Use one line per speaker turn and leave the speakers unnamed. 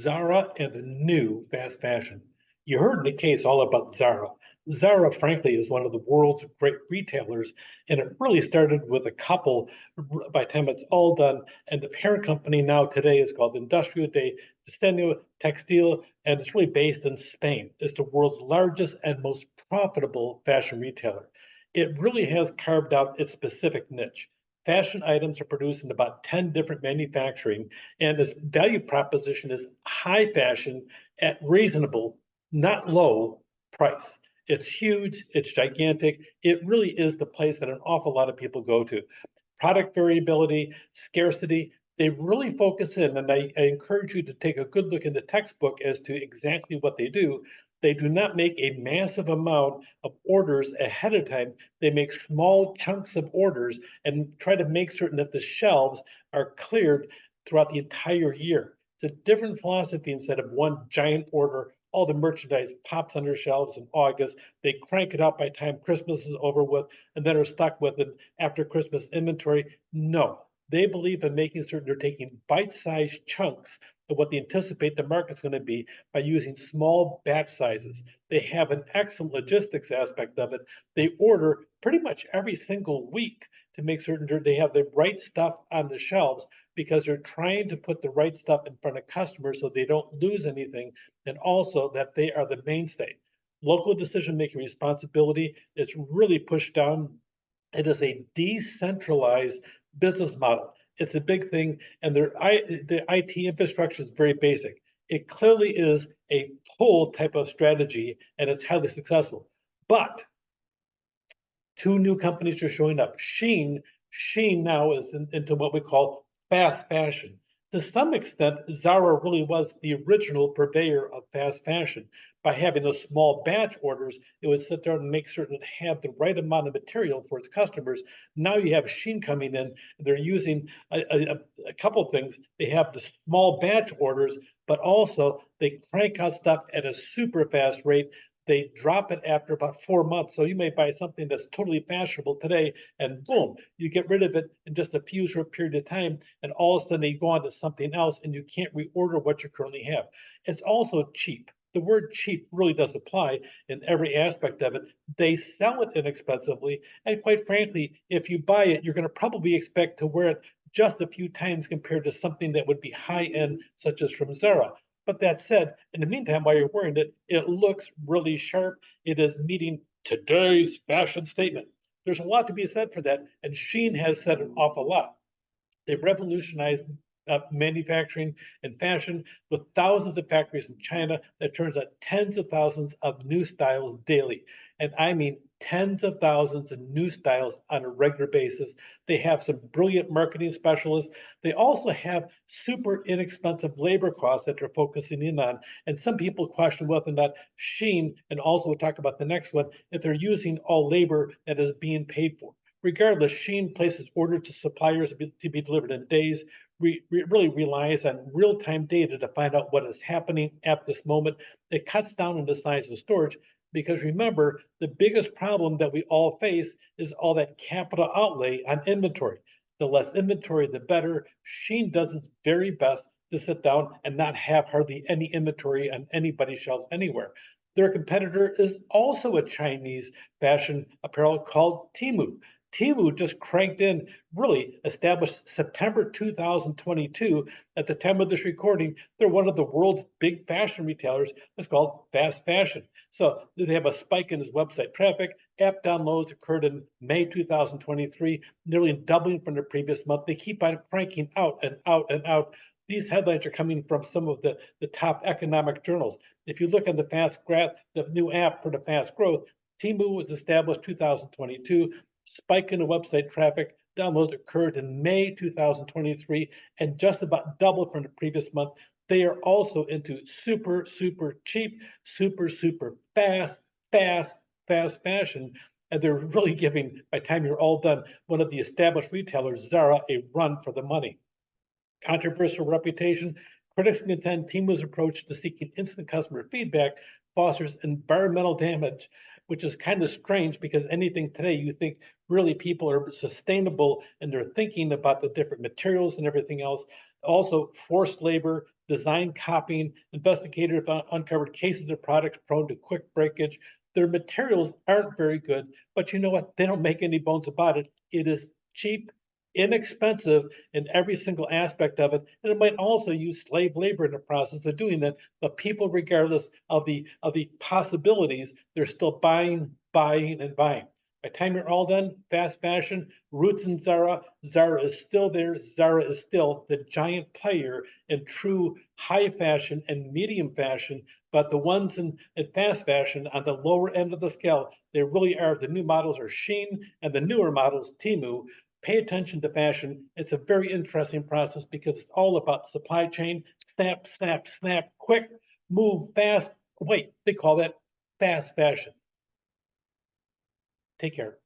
Zara and the new fast fashion. You heard in the case all about Zara. Zara, frankly, is one of the world's great retailers, and it really started with a couple by the time it's all done. And the parent company now today is called Industrial de Diseño Textil, and it's really based in Spain. It's the world's largest and most profitable fashion retailer. It really has carved out its specific niche. Fashion items are produced in about 10 different manufacturing, and its value proposition is high fashion at reasonable, not low price. It's huge, it's gigantic. It really is the place that an awful lot of people go to. Product variability, scarcity, they really focus in, and I encourage you to take a good look in the textbook as to exactly what they do. They do not make a massive amount of orders ahead of time. They make small chunks of orders and try to make certain that the shelves are cleared throughout the entire year. It's a different philosophy. Instead of one giant order, all the merchandise pops on their shelves in August. They crank it out by the time Christmas is over with, and then are stuck with it after Christmas inventory. No, they believe in making certain they're taking bite-sized chunks of what they anticipate the market's going to be by using small batch sizes. They have an excellent logistics aspect of it. They order pretty much every single week to make certain they have the right stuff on the shelves, because they're trying to put the right stuff in front of customers so they don't lose anything, and also that they are the mainstay. Local decision-making responsibility is really pushed down. It is a decentralized business model. It's a big thing, and the IT infrastructure is very basic. It clearly is a pull type of strategy, and it's highly successful. But two new companies are showing up. Shein now is into what we call fast fashion. To some extent, Zara really was the original purveyor of fast fashion. By having those small batch orders, it would sit there and make certain to have the right amount of material for its customers. Now you have Shein coming in. They're using a couple of things. They have the small batch orders, but also they crank out stuff at a super fast rate. They drop it after about 4 months. So you may buy something that's totally fashionable today, and boom, you get rid of it in just a few short period of time, and all of a sudden you go on to something else, and you can't reorder what you currently have. It's also cheap. The word cheap really does apply in every aspect of it. They sell it inexpensively, and quite frankly, if you buy it, you're going to probably expect to wear it just a few times compared to something that would be high end, such as from Zara. But that said, in the meantime, while you're wearing it, it looks really sharp. It is meeting today's fashion statement. There's a lot to be said for that, and Shein has said an awful lot. They've revolutionized manufacturing and fashion with thousands of factories in China that turns out tens of thousands of new styles daily. And I mean tens of thousands of new styles on a regular basis. They have some brilliant marketing specialists. They also have super inexpensive labor costs that they're focusing in on. And some people question whether or not Shein, and also we'll talk about the next one, if they're using all labor that is being paid for. Regardless, Shein places orders to suppliers to be delivered in days. Really relies on real-time data to find out what is happening at this moment. It cuts down on the size of storage, because remember, the biggest problem that we all face is all that capital outlay on inventory. The less inventory, the better. Shein does its very best to sit down and not have hardly any inventory on anybody's shelves anywhere. Their competitor is also a Chinese fashion apparel called Temu. Temu just cranked in, really established September 2022. At the time of this recording, they're one of the world's big fashion retailers. It's called fast fashion. So they have a spike in his website traffic. App downloads occurred in May 2023, nearly doubling from the previous month. They keep on cranking out and out and out. These headlines are coming from some of the top economic journals. If you look at the new app for the fast growth, Temu was established 2022. Spike in the website traffic. Downloads occurred in May 2023 and just about doubled from the previous month. They are also into super, super cheap, super, super fast fashion. And they're really giving, by the time you're all done, one of the established retailers, Zara, a run for the money. Controversial reputation. Critics contend Temu's approach to seeking instant customer feedback fosters environmental damage, which is kind of strange, because anything today you think really people are sustainable and they're thinking about the different materials and everything else. Also, forced labor, design copying. Investigators have uncovered cases of products prone to quick breakage. Their materials aren't very good, but you know what? They don't make any bones about it. It is cheap, inexpensive in every single aspect of it, and it might also use slave labor in the process of doing that. But people, regardless of the possibilities, they're still buying, buying, and buying. By the time you're all done, fast fashion, Roots and Zara, Zara is still there. Zara is still the giant player in true high fashion and medium fashion. But the ones in fast fashion on the lower end of the scale, they really are. The new models are Shein, and the newer models, Temu. Pay attention to fashion. It's a very interesting process because it's all about supply chain. Snap, snap, snap, quick, move fast. Wait, they call that fast fashion. Take care.